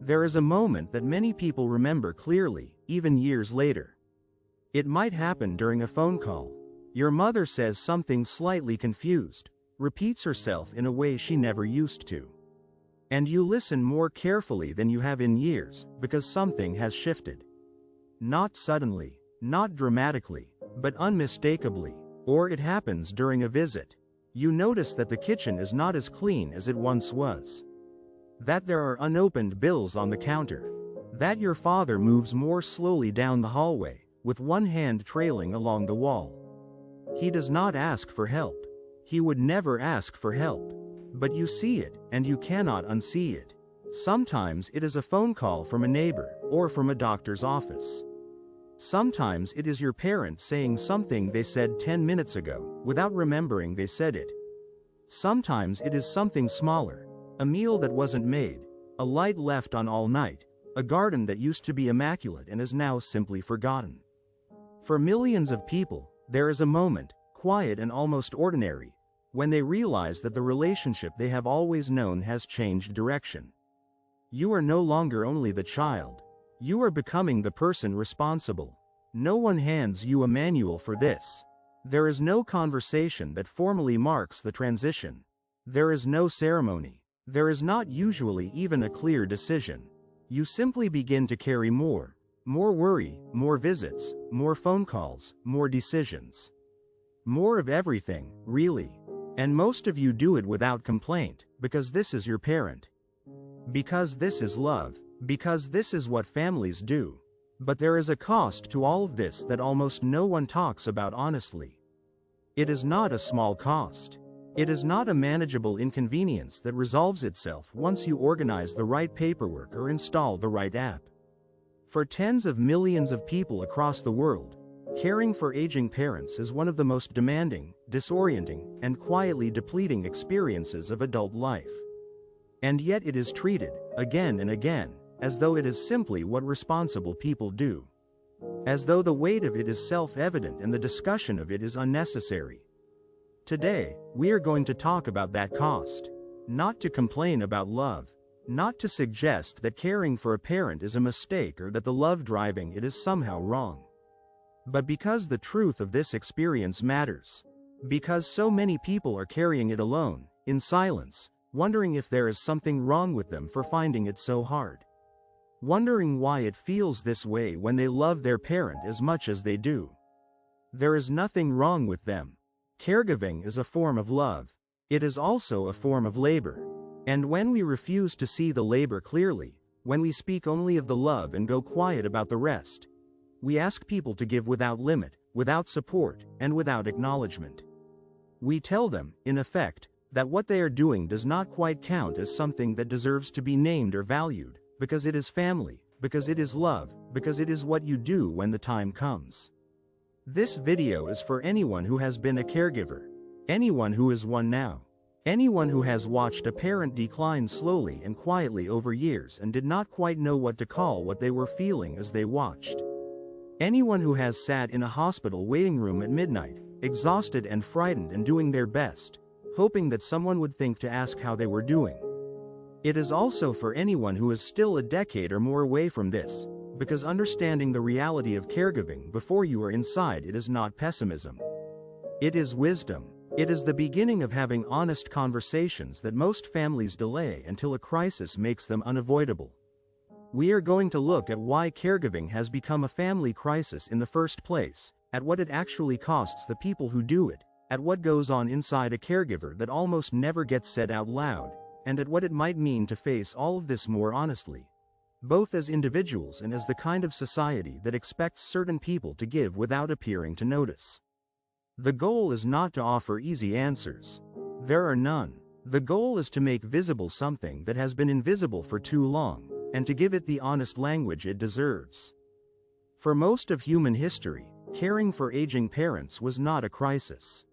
There is a moment that many people remember clearly, even years later. It might happen during a phone call. Your mother says something slightly confused, repeats herself in a way she never used to. And you listen more carefully than you have in years, because something has shifted. Not suddenly, not dramatically, but unmistakably. Or it happens during a visit. You notice that the kitchen is not as clean as it once was. That there are unopened bills on the counter. That your father moves more slowly down the hallway, with one hand trailing along the wall. He does not ask for help. He would never ask for help. But you see it, and you cannot unsee it. Sometimes it is a phone call from a neighbor, or from a doctor's office. Sometimes it is your parent saying something they said 10 minutes ago, without remembering they said it. Sometimes it is something smaller. A meal that wasn't made, a light left on all night, a garden that used to be immaculate and is now simply forgotten. For millions of people, there is a moment, quiet and almost ordinary, when they realize that the relationship they have always known has changed direction. You are no longer only the child. You are becoming the person responsible. No one hands you a manual for this. There is no conversation that formally marks the transition. There is no ceremony. There is not usually even a clear decision. You simply begin to carry more worry, more visits, more phone calls, more decisions. More of everything, really. And most of you do it without complaint, because this is your parent. Because this is love. Because this is what families do. But there is a cost to all of this that almost no one talks about honestly. It is not a small cost. It is not a manageable inconvenience that resolves itself once you organize the right paperwork or install the right app. For tens of millions of people across the world, caring for aging parents is one of the most demanding, disorienting, and quietly depleting experiences of adult life. And yet it is treated, again and again, as though it is simply what responsible people do. As though the weight of it is self-evident and the discussion of it is unnecessary. Today, we are going to talk about that cost. Not to complain about love. Not to suggest that caring for a parent is a mistake or that the love driving it is somehow wrong. But because the truth of this experience matters. Because so many people are carrying it alone, in silence, wondering if there is something wrong with them for finding it so hard. Wondering why it feels this way when they love their parent as much as they do. There is nothing wrong with them. Caregiving is a form of love. It is also a form of labor. And when we refuse to see the labor clearly, when we speak only of the love and go quiet about the rest, we ask people to give without limit, without support, and without acknowledgement. We tell them, in effect, that what they are doing does not quite count as something that deserves to be named or valued, because it is family, because it is love, because it is what you do when the time comes. This video is for anyone who has been a caregiver, anyone who is one now, anyone who has watched a parent decline slowly and quietly over years and did not quite know what to call what they were feeling as they watched. Anyone who has sat in a hospital waiting room at midnight, exhausted and frightened and doing their best, hoping that someone would think to ask how they were doing. It is also for anyone who is still a decade or more away from this, because understanding the reality of caregiving before you are inside it is not pessimism. It is wisdom. It is the beginning of having honest conversations that most families delay until a crisis makes them unavoidable. We are going to look at why caregiving has become a family crisis in the first place, at what it actually costs the people who do it, at what goes on inside a caregiver that almost never gets said out loud, and at what it might mean to face all of this more honestly, both as individuals and as the kind of society that expects certain people to give without appearing to notice. The goal is not to offer easy answers. There are none. The goal is to make visible something that has been invisible for too long, and to give it the honest language it deserves. For most of human history, caring for aging parents was not a crisis.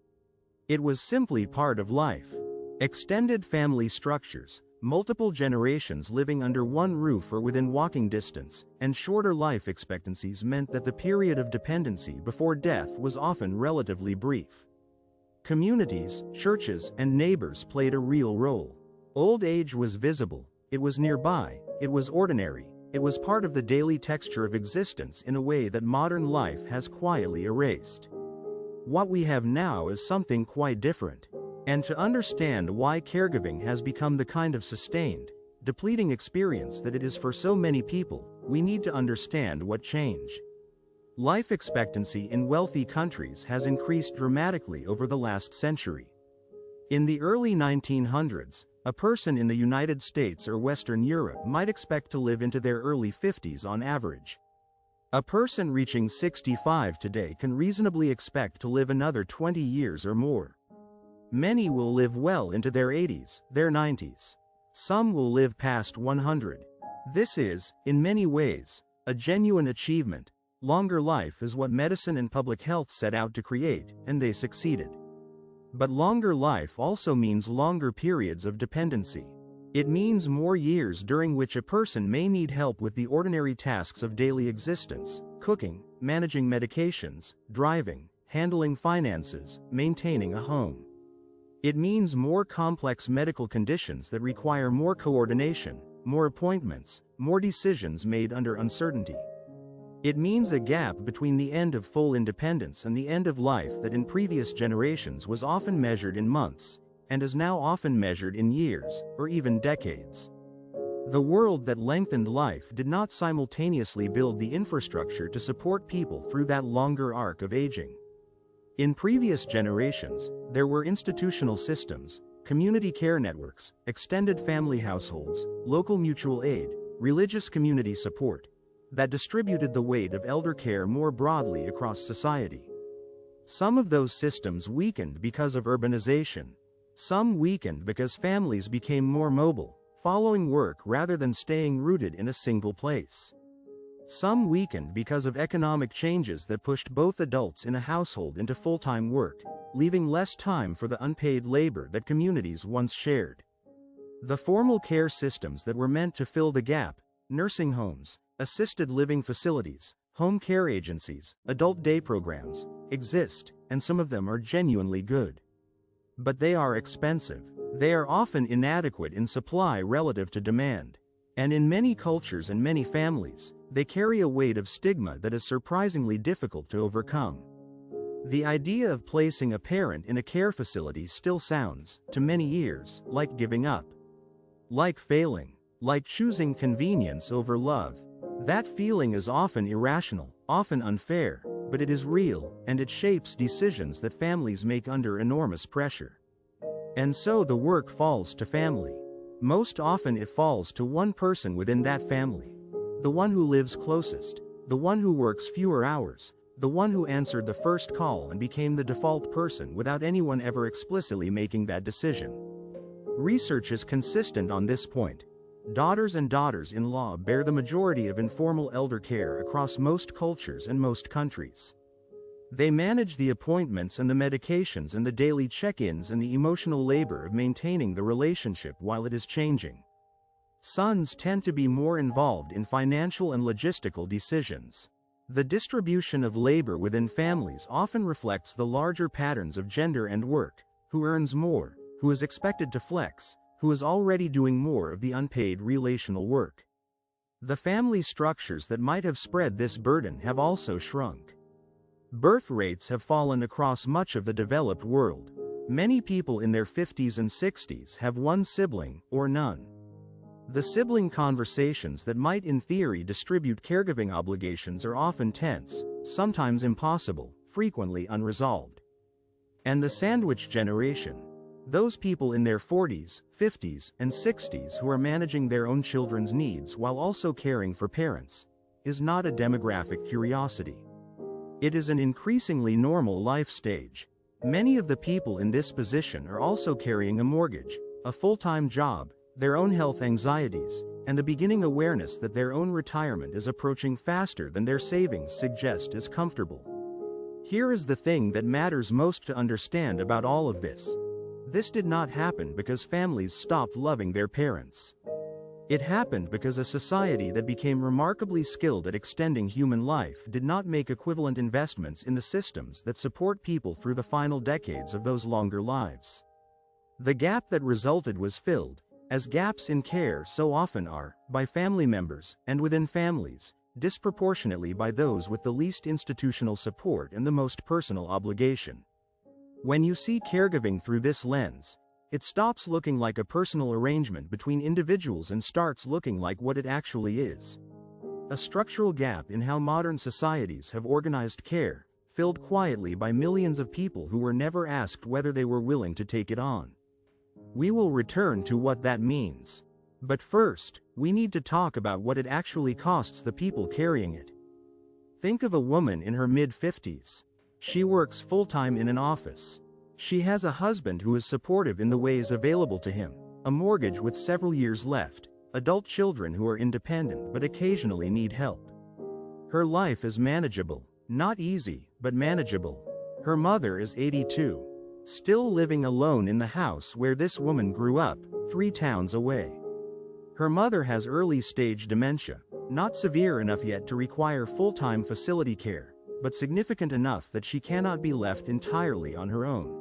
It was simply part of life. Extended family structures, multiple generations living under one roof or within walking distance, and shorter life expectancies meant that the period of dependency before death was often relatively brief. Communities, churches, and neighbors played a real role. Old age was visible, it was nearby, It was ordinary. It was part of the daily texture of existence in a way that modern life has quietly erased. What we have now is something quite different. And to understand why caregiving has become the kind of sustained, depleting experience that it is for so many people, we need to understand what changed. Life expectancy in wealthy countries has increased dramatically over the last century. In the early 1900s, a person in the United States or Western Europe might expect to live into their early 50s on average. A person reaching 65 today can reasonably expect to live another 20 years or more. Many will live well into their 80s, their 90s. Some will live past 100. This is, in many ways, a genuine achievement. Longer life is what medicine and public health set out to create, and they succeeded. But longer life also means longer periods of dependency. It means more years during which a person may need help with the ordinary tasks of daily existence: cooking, managing medications, driving, handling finances, maintaining a home. It means more complex medical conditions that require more coordination, more appointments, more decisions made under uncertainty. It means a gap between the end of full independence and the end of life that in previous generations was often measured in months, and is now often measured in years, or even decades. The world that lengthened life did not simultaneously build the infrastructure to support people through that longer arc of aging. In previous generations, there were institutional systems, community care networks, extended family households, local mutual aid, religious community support, that distributed the weight of elder care more broadly across society. Some of those systems weakened because of urbanization. Some weakened because families became more mobile, following work rather than staying rooted in a single place. Some weakened because of economic changes that pushed both adults in a household into full-time work, leaving less time for the unpaid labor that communities once shared. The formal care systems that were meant to fill the gap, nursing homes, assisted living facilities, home care agencies, adult day programs, exist, and some of them are genuinely good. But they are expensive. They are often inadequate in supply relative to demand. And in many cultures and many families, they carry a weight of stigma that is surprisingly difficult to overcome. The idea of placing a parent in a care facility still sounds, to many ears, like giving up. Like failing. Like choosing convenience over love. That feeling is often irrational, often unfair, but it is real, and it shapes decisions that families make under enormous pressure. And so the work falls to family. Most often it falls to one person within that family. The one who lives closest, the one who works fewer hours, the one who answered the first call and became the default person without anyone ever explicitly making that decision. Research is consistent on this point. Daughters and daughters-in-law bear the majority of informal elder care across most cultures and most countries. They manage the appointments and the medications and the daily check-ins and the emotional labor of maintaining the relationship while it is changing. Sons tend to be more involved in financial and logistical decisions. The distribution of labor within families often reflects the larger patterns of gender and work: who earns more, who is expected to flex, who is already doing more of the unpaid relational work. The family structures that might have spread this burden have also shrunk. Birth rates have fallen across much of the developed world. Many people in their 50s and 60s have one sibling, or none. The sibling conversations that might in theory distribute caregiving obligations are often tense, sometimes impossible, frequently unresolved. And the sandwich generation, those people in their 40s, 50s, and 60s who are managing their own children's needs while also caring for parents, is not a demographic curiosity. It is an increasingly normal life stage. Many of the people in this position are also carrying a mortgage, a full-time job, their own health anxieties, and the beginning awareness that their own retirement is approaching faster than their savings suggest is comfortable. Here is the thing that matters most to understand about all of this. This did not happen because families stopped loving their parents. It happened because a society that became remarkably skilled at extending human life did not make equivalent investments in the systems that support people through the final decades of those longer lives. The gap that resulted was filled, as gaps in care so often are, by family members, and within families, disproportionately by those with the least institutional support and the most personal obligation. When you see caregiving through this lens, it stops looking like a personal arrangement between individuals and starts looking like what it actually is: a structural gap in how modern societies have organized care, filled quietly by millions of people who were never asked whether they were willing to take it on. We will return to what that means. But first, we need to talk about what it actually costs the people carrying it. Think of a woman in her mid-50s. She works full-time in an office. She has a husband who is supportive in the ways available to him, a mortgage with several years left, adult children who are independent but occasionally need help. Her life is manageable, not easy, but manageable. Her mother is 82, still living alone in the house where this woman grew up, 3 towns away. Her mother has early-stage dementia, not severe enough yet to require full-time facility care, but significant enough that she cannot be left entirely on her own.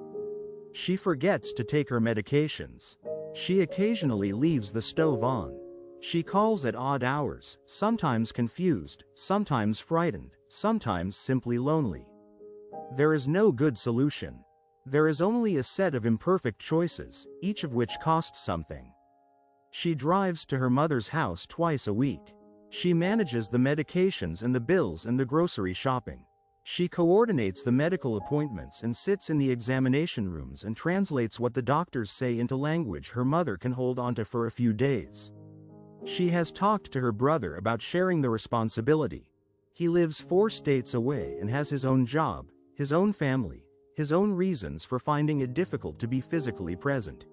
She forgets to take her medications. She occasionally leaves the stove on. She calls at odd hours, sometimes confused, sometimes frightened, sometimes simply lonely. There is no good solution. There is only a set of imperfect choices, each of which costs something. She drives to her mother's house twice a week. She manages the medications and the bills and the grocery shopping. She coordinates the medical appointments and sits in the examination rooms and translates what the doctors say into language her mother can hold onto for a few days. She has talked to her brother about sharing the responsibility. He lives 4 states away and has his own job, his own family, his own reasons for finding it difficult to be physically present.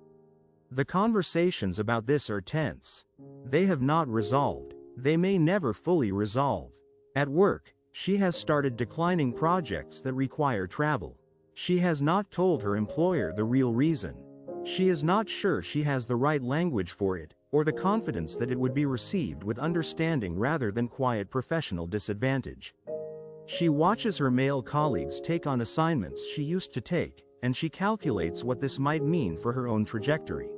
The conversations about this are tense. They have not resolved. They may never fully resolve. At work, she has started declining projects that require travel. She has not told her employer the real reason. She is not sure she has the right language for it, or the confidence that it would be received with understanding rather than quiet professional disadvantage. She watches her male colleagues take on assignments she used to take, and she calculates what this might mean for her own trajectory.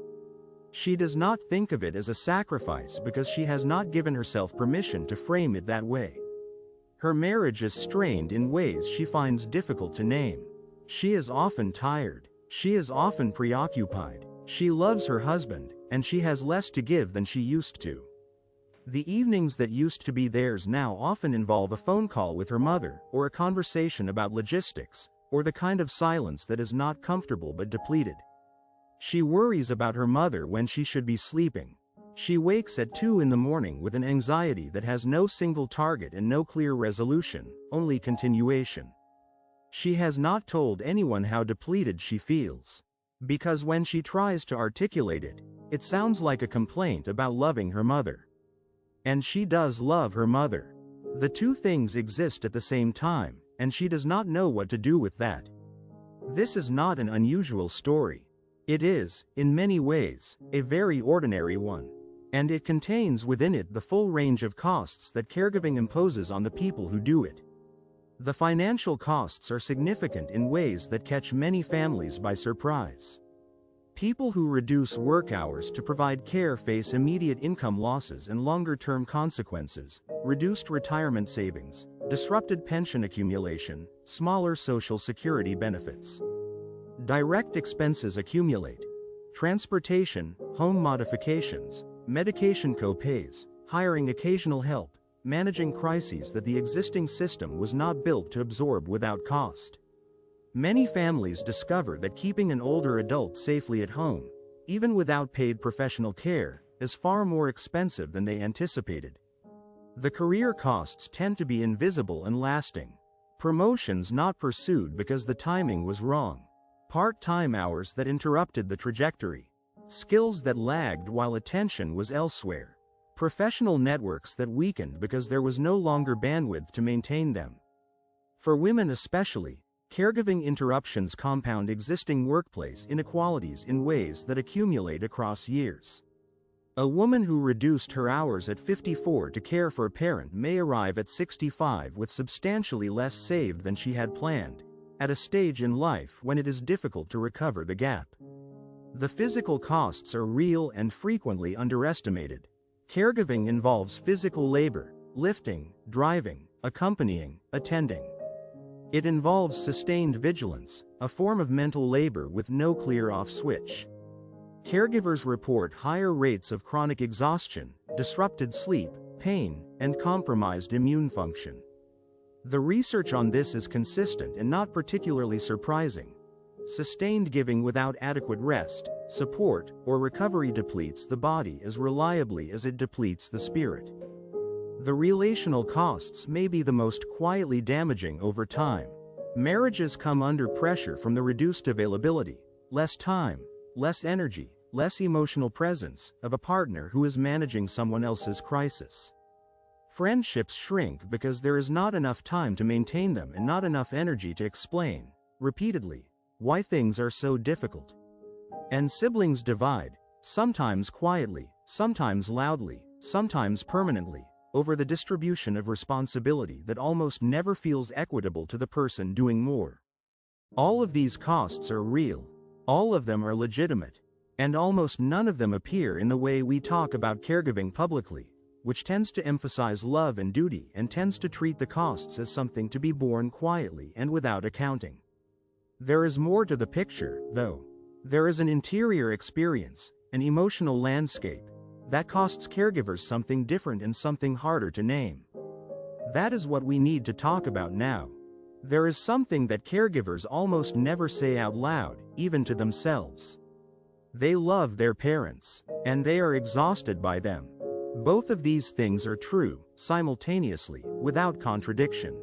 She does not think of it as a sacrifice because she has not given herself permission to frame it that way. Her marriage is strained in ways she finds difficult to name. She is often tired. She is often preoccupied. She loves her husband, and she has less to give than she used to. The evenings that used to be theirs now often involve a phone call with her mother, or a conversation about logistics, or the kind of silence that is not comfortable but depleted. She worries about her mother when she should be sleeping. She wakes at 2 in the morning with an anxiety that has no single target and no clear resolution, only continuation. She has not told anyone how depleted she feels. Because when she tries to articulate it, it sounds like a complaint about loving her mother. And she does love her mother. The two things exist at the same time, and she does not know what to do with that. This is not an unusual story. It is, in many ways, a very ordinary one. And it contains within it the full range of costs that caregiving imposes on the people who do it. The financial costs are significant in ways that catch many families by surprise. People who reduce work hours to provide care face immediate income losses and longer-term consequences: reduced retirement savings, disrupted pension accumulation, smaller social security benefits. Direct expenses accumulate: transportation, home modifications, medication co-pays, hiring occasional help, managing crises that the existing system was not built to absorb without cost. Many families discover that keeping an older adult safely at home, even without paid professional care, is far more expensive than they anticipated. The career costs tend to be invisible and lasting. Promotions not pursued because the timing was wrong. Part-time hours that interrupted the trajectory. Skills that lagged while attention was elsewhere. Professional networks that weakened because there was no longer bandwidth to maintain them. For women especially, caregiving interruptions compound existing workplace inequalities in ways that accumulate across years. A woman who reduced her hours at 54 to care for a parent may arrive at 65 with substantially less saved than she had planned, at a stage in life when it is difficult to recover the gap. The physical costs are real and frequently underestimated. Caregiving involves physical labor, lifting, driving, accompanying, attending. It involves sustained vigilance, a form of mental labor with no clear off switch. Caregivers report higher rates of chronic exhaustion, disrupted sleep, pain, and compromised immune function. The research on this is consistent and not particularly surprising. Sustained giving without adequate rest, support, or recovery depletes the body as reliably as it depletes the spirit. The relational costs may be the most quietly damaging over time. Marriages come under pressure from the reduced availability, less time, less energy, less emotional presence of a partner who is managing someone else's crisis. Friendships shrink because there is not enough time to maintain them and not enough energy to explain, repeatedly, why things are so difficult. And siblings divide, sometimes quietly, sometimes loudly, sometimes permanently, over the distribution of responsibility that almost never feels equitable to the person doing more. All of these costs are real, all of them are legitimate, and almost none of them appear in the way we talk about caregiving publicly, which tends to emphasize love and duty and tends to treat the costs as something to be borne quietly and without accounting. There is more to the picture, though. There is an interior experience, an emotional landscape, that costs caregivers something different and something harder to name. That is what we need to talk about now. There is something that caregivers almost never say out loud, even to themselves. They love their parents, and they are exhausted by them. Both of these things are true, simultaneously, without contradiction.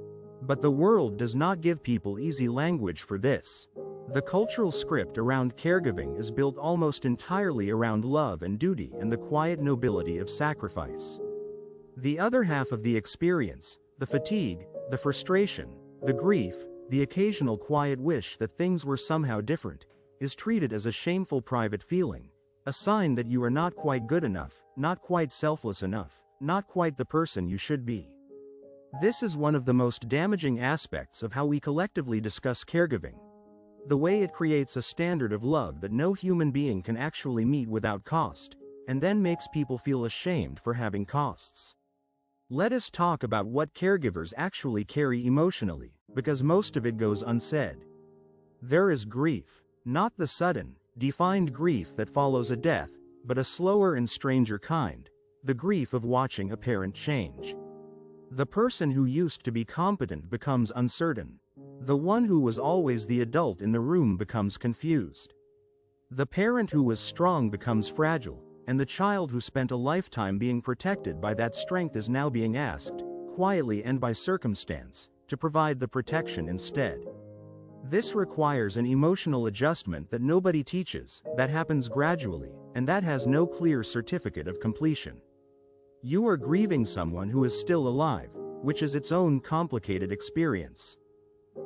But the world does not give people easy language for this. The cultural script around caregiving is built almost entirely around love and duty and the quiet nobility of sacrifice. The other half of the experience, the fatigue, the frustration, the grief, the occasional quiet wish that things were somehow different, is treated as a shameful private feeling, a sign that you are not quite good enough, not quite selfless enough, not quite the person you should be. This is one of the most damaging aspects of how we collectively discuss caregiving. The way it creates a standard of love that no human being can actually meet without cost, and then makes people feel ashamed for having costs. Let us talk about what caregivers actually carry emotionally, because most of it goes unsaid. There is grief, not the sudden, defined grief that follows a death, but a slower and stranger kind, the grief of watching a parent change. The person who used to be competent becomes uncertain. The one who was always the adult in the room becomes confused. The parent who was strong becomes fragile, and the child who spent a lifetime being protected by that strength is now being asked, quietly and by circumstance, to provide the protection instead. This requires an emotional adjustment that nobody teaches, that happens gradually, and that has no clear certificate of completion. You are grieving someone who is still alive, which is its own complicated experience.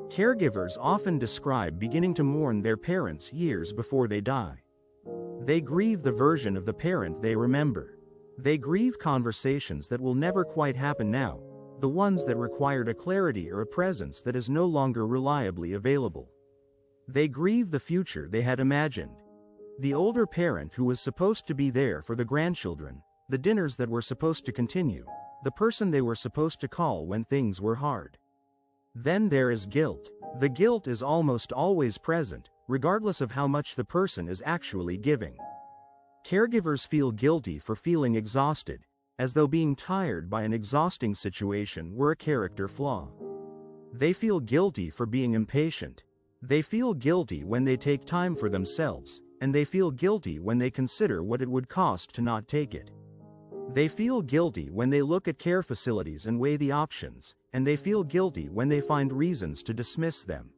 Caregivers often describe beginning to mourn their parents years before they die. They grieve the version of the parent they remember. They grieve conversations that will never quite happen now, the ones that required a clarity or a presence that is no longer reliably available. They grieve the future they had imagined. The older parent who was supposed to be there for the grandchildren, the dinners that were supposed to continue, the person they were supposed to call when things were hard. Then there is guilt. The guilt is almost always present, regardless of how much the person is actually giving. Caregivers feel guilty for feeling exhausted, as though being tired by an exhausting situation were a character flaw. They feel guilty for being impatient. They feel guilty when they take time for themselves, and they feel guilty when they consider what it would cost to not take it. They feel guilty when they look at care facilities and weigh the options, and they feel guilty when they find reasons to dismiss them.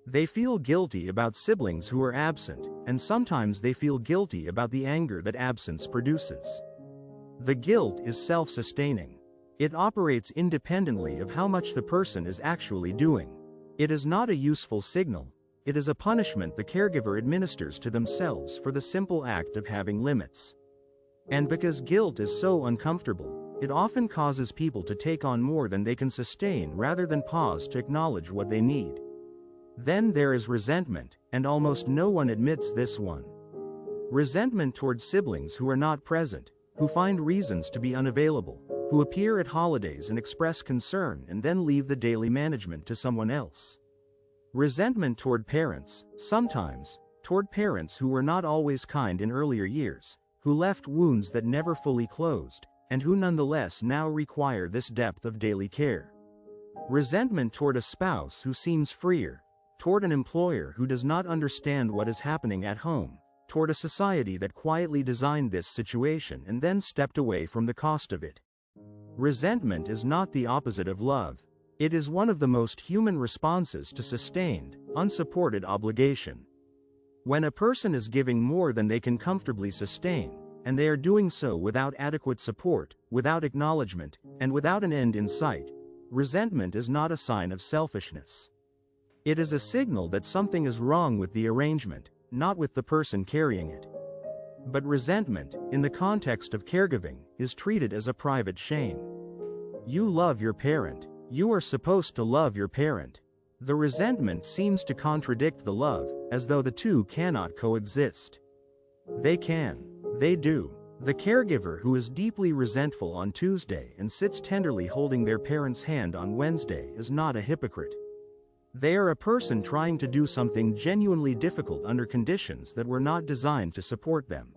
They feel guilty about siblings who are absent, and sometimes they feel guilty about the anger that absence produces. The guilt is self-sustaining. It operates independently of how much the person is actually doing. It is not a useful signal. It is a punishment the caregiver administers to themselves for the simple act of having limits. And because guilt is so uncomfortable, it often causes people to take on more than they can sustain rather than pause to acknowledge what they need. Then there is resentment, and almost no one admits this one. Resentment toward siblings who are not present, who find reasons to be unavailable, who appear at holidays and express concern and then leave the daily management to someone else. Resentment toward parents, sometimes, toward parents who were not always kind in earlier years, who left wounds that never fully closed, and who nonetheless now require this depth of daily care. Resentment toward a spouse who seems freer, toward an employer who does not understand what is happening at home, toward a society that quietly designed this situation and then stepped away from the cost of it. Resentment is not the opposite of love. It is one of the most human responses to sustained, unsupported obligation. When a person is giving more than they can comfortably sustain, and they are doing so without adequate support, without acknowledgement, and without an end in sight, resentment is not a sign of selfishness. It is a signal that something is wrong with the arrangement, not with the person carrying it. But resentment, in the context of caregiving, is treated as a private shame. You love your parent. You are supposed to love your parent. The resentment seems to contradict the love, as though the two cannot coexist. They can. They do. The caregiver who is deeply resentful on Tuesday and sits tenderly holding their parent's hand on Wednesday is not a hypocrite. They are a person trying to do something genuinely difficult under conditions that were not designed to support them.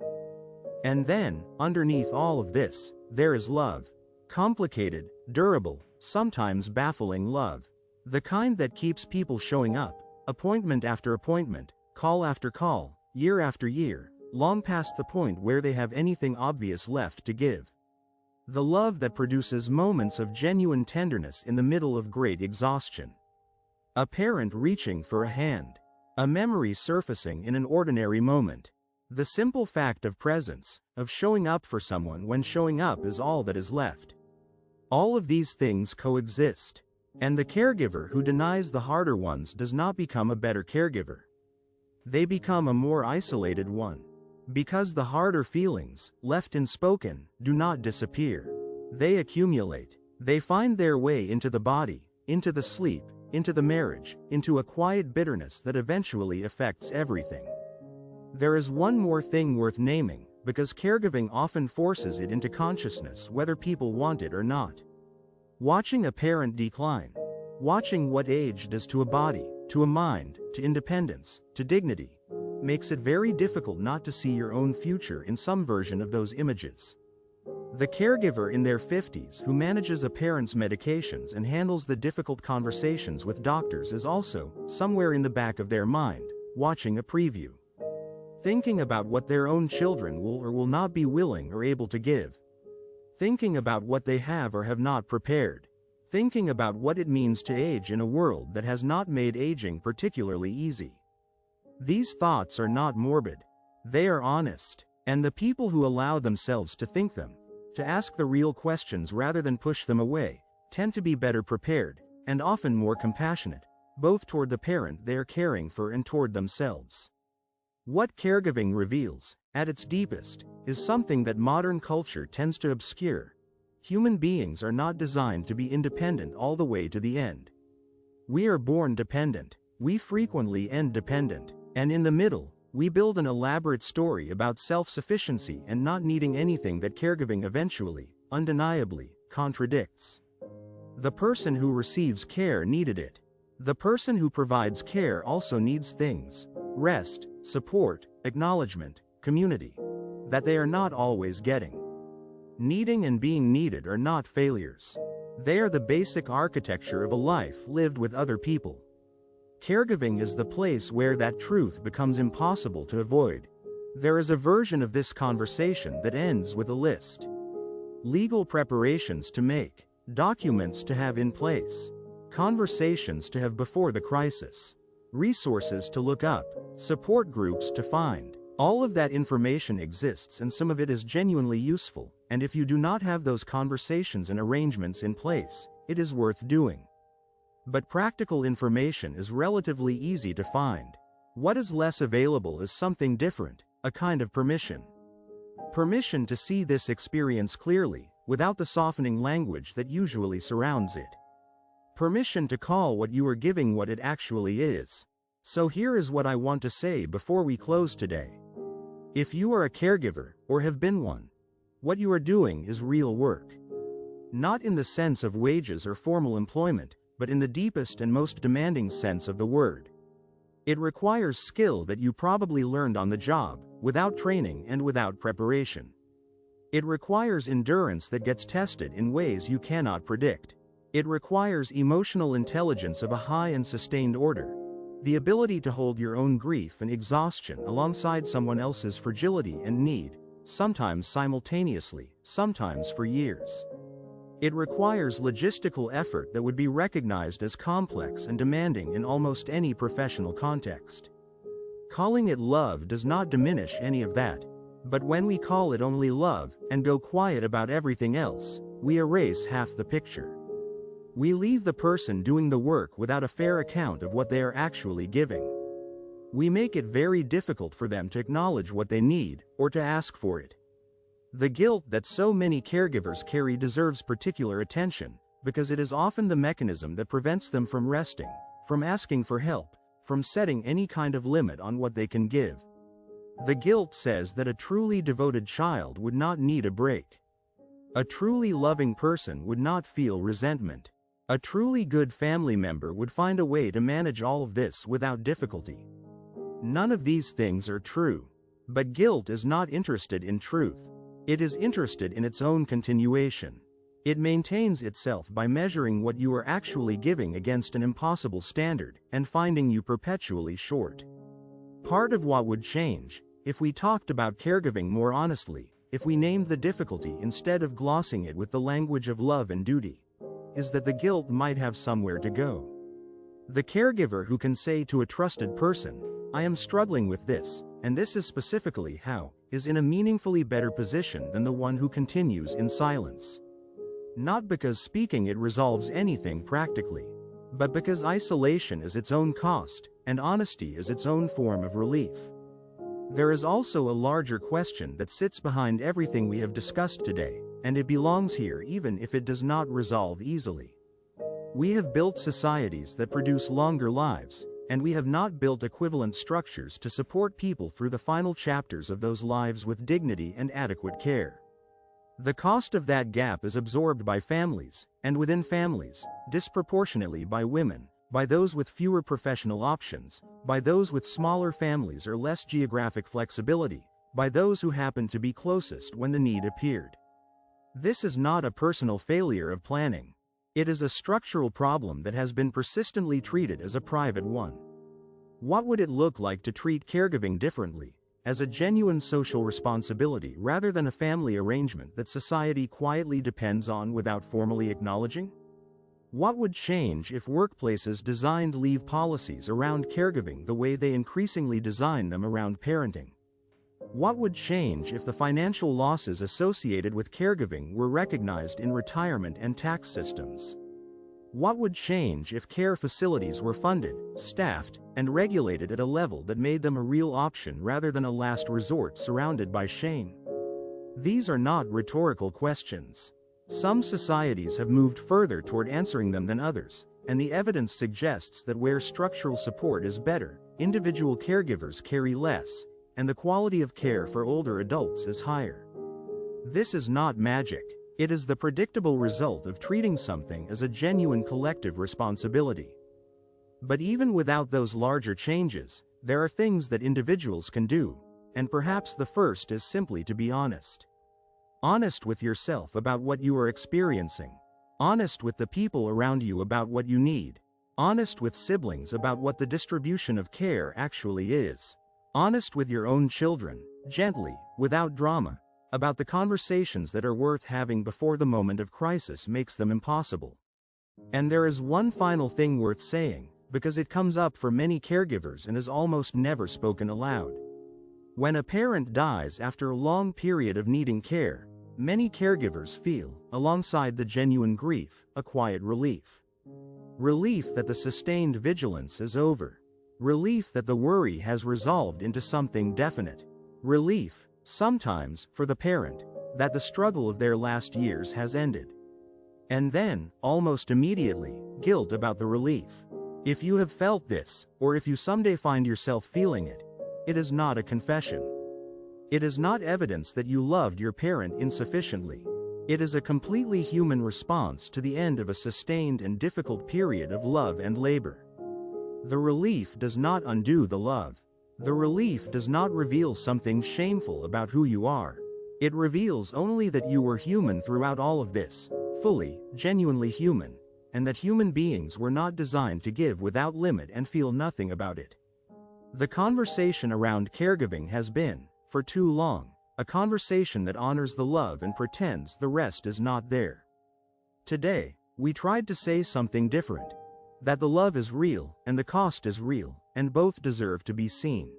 And then, underneath all of this, there is love. Complicated, durable, sometimes baffling love. The kind that keeps people showing up, appointment after appointment, call after call, year after year, long past the point where they have anything obvious left to give. The love that produces moments of genuine tenderness in the middle of great exhaustion. A parent reaching for a hand. A memory surfacing in an ordinary moment. The simple fact of presence, of showing up for someone when showing up is all that is left. All of these things coexist. And the caregiver who denies the harder ones does not become a better caregiver. They become a more isolated one. Because the harder feelings, left unspoken, do not disappear. They accumulate. They find their way into the body, into the sleep, into the marriage, into a quiet bitterness that eventually affects everything. There is one more thing worth naming, because caregiving often forces it into consciousness whether people want it or not. Watching a parent decline. Watching what age does to a body, to a mind, to independence, to dignity, makes it very difficult not to see your own future in some version of those images. The caregiver in their 50s who manages a parent's medications and handles the difficult conversations with doctors is also, somewhere in the back of their mind, watching a preview. Thinking about what their own children will or will not be willing or able to give. Thinking about what they have or have not prepared. Thinking about what it means to age in a world that has not made aging particularly easy. These thoughts are not morbid. They are honest, and the people who allow themselves to think them, to ask the real questions rather than push them away, tend to be better prepared, and often more compassionate, both toward the parent they are caring for and toward themselves. What caregiving reveals, at its deepest, is something that modern culture tends to obscure. Human beings are not designed to be independent all the way to the end. We are born dependent. We frequently end dependent. And in the middle, we build an elaborate story about self-sufficiency and not needing anything that caregiving eventually, undeniably, contradicts. The person who receives care needed it. The person who provides care also needs things: rest, support, acknowledgement, community, that they are not always getting. Needing and being needed are not failures. They are the basic architecture of a life lived with other people. Caregiving is the place where that truth becomes impossible to avoid. There is a version of this conversation that ends with a list. Legal preparations to make, documents to have in place, conversations to have before the crisis, resources to look up, support groups to find. All of that information exists and some of it is genuinely useful, and if you do not have those conversations and arrangements in place, it is worth doing. But practical information is relatively easy to find. What is less available is something different, a kind of permission. Permission to see this experience clearly, without the softening language that usually surrounds it. Permission to call what you are giving what it actually is. So here is what I want to say before we close today. If you are a caregiver, or have been one, what you are doing is real work. Not in the sense of wages or formal employment, but in the deepest and most demanding sense of the word. It requires skill that you probably learned on the job, without training and without preparation. It requires endurance that gets tested in ways you cannot predict. It requires emotional intelligence of a high and sustained order, the ability to hold your own grief and exhaustion alongside someone else's fragility and need, sometimes simultaneously, sometimes for years. It requires logistical effort that would be recognized as complex and demanding in almost any professional context. Calling it love does not diminish any of that, but when we call it only love and go quiet about everything else, we erase half the picture. We leave the person doing the work without a fair account of what they are actually giving. We make it very difficult for them to acknowledge what they need, or to ask for it. The guilt that so many caregivers carry deserves particular attention, because it is often the mechanism that prevents them from resting, from asking for help, from setting any kind of limit on what they can give. The guilt says that a truly devoted child would not need a break. A truly loving person would not feel resentment. A truly good family member would find a way to manage all of this without difficulty. None of these things are true. But guilt is not interested in truth. It is interested in its own continuation. It maintains itself by measuring what you are actually giving against an impossible standard, and finding you perpetually short. Part of what would change, if we talked about caregiving more honestly, if we named the difficulty instead of glossing it with the language of love and duty, is that the guilt might have somewhere to go. The caregiver who can say to a trusted person, "I am struggling with this, and this is specifically how," is in a meaningfully better position than the one who continues in silence. Not because speaking it resolves anything practically, but because isolation is its own cost, and honesty is its own form of relief. There is also a larger question that sits behind everything we have discussed today, and it belongs here even if it does not resolve easily. We have built societies that produce longer lives, and we have not built equivalent structures to support people through the final chapters of those lives with dignity and adequate care. The cost of that gap is absorbed by families, and within families, disproportionately by women, by those with fewer professional options, by those with smaller families or less geographic flexibility, by those who happened to be closest when the need appeared. This is not a personal failure of planning. It is a structural problem that has been persistently treated as a private one. What would it look like to treat caregiving differently, as a genuine social responsibility rather than a family arrangement that society quietly depends on without formally acknowledging? What would change if workplaces designed leave policies around caregiving the way they increasingly design them around parenting? What would change if the financial losses associated with caregiving were recognized in retirement and tax systems? What would change if care facilities were funded, staffed, and regulated at a level that made them a real option rather than a last resort surrounded by shame? These are not rhetorical questions. Some societies have moved further toward answering them than others, and the evidence suggests that where structural support is better, individual caregivers carry less, and the quality of care for older adults is higher. This is not magic. It is the predictable result of treating something as a genuine collective responsibility. But even without those larger changes, there are things that individuals can do, and perhaps the first is simply to be honest. Honest with yourself about what you are experiencing. Honest with the people around you about what you need. Honest with siblings about what the distribution of care actually is. Honest with your own children, gently, without drama, about the conversations that are worth having before the moment of crisis makes them impossible. And there is one final thing worth saying, because it comes up for many caregivers and is almost never spoken aloud. When a parent dies after a long period of needing care, many caregivers feel, alongside the genuine grief, a quiet relief. Relief that the sustained vigilance is over. Relief that the worry has resolved into something definite. Relief, sometimes, for the parent, that the struggle of their last years has ended. And then, almost immediately, guilt about the relief. If you have felt this, or if you someday find yourself feeling it, it is not a confession. It is not evidence that you loved your parent insufficiently. It is a completely human response to the end of a sustained and difficult period of love and labor. The relief does not undo the love. The relief does not reveal something shameful about who you are. It reveals only that you were human throughout all of this, fully, genuinely human, and that human beings were not designed to give without limit and feel nothing about it. The conversation around caregiving has been, for too long, a conversation that honors the love and pretends the rest is not there. Today, we tried to say something different. That the love is real, and the cost is real, and both deserve to be seen.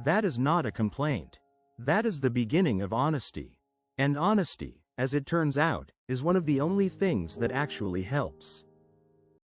That is not a complaint. That is the beginning of honesty. And honesty, as it turns out, is one of the only things that actually helps.